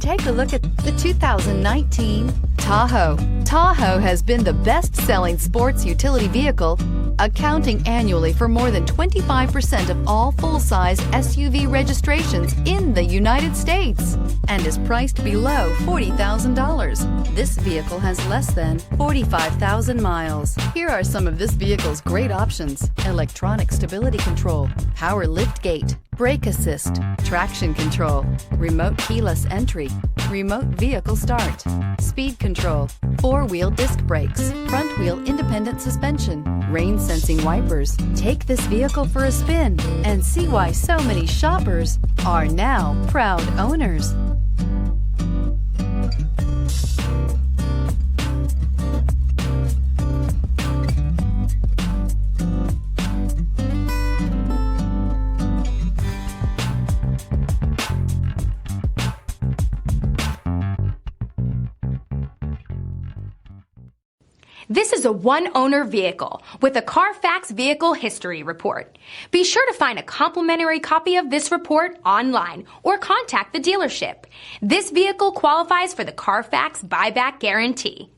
take a look at the 2019 Tahoe. Tahoe has been the best-selling sports utility vehicle, accounting annually for more than 25% of all full-size SUV registrations in the United States and is priced below $40,000. This vehicle has less than 45,000 miles. Here are some of this vehicle's great options: electronic stability control, power liftgate, brake assist, traction control, remote keyless entry, remote vehicle start, speed control, four-wheel disc brakes, front-wheel independent suspension, rain-sensing wipers. Take this vehicle for a spin and see why so many shoppers are now proud owners. This is a one-owner vehicle with a Carfax Vehicle History Report. Be sure to find a complimentary copy of this report online or contact the dealership. This vehicle qualifies for the Carfax Buyback Guarantee.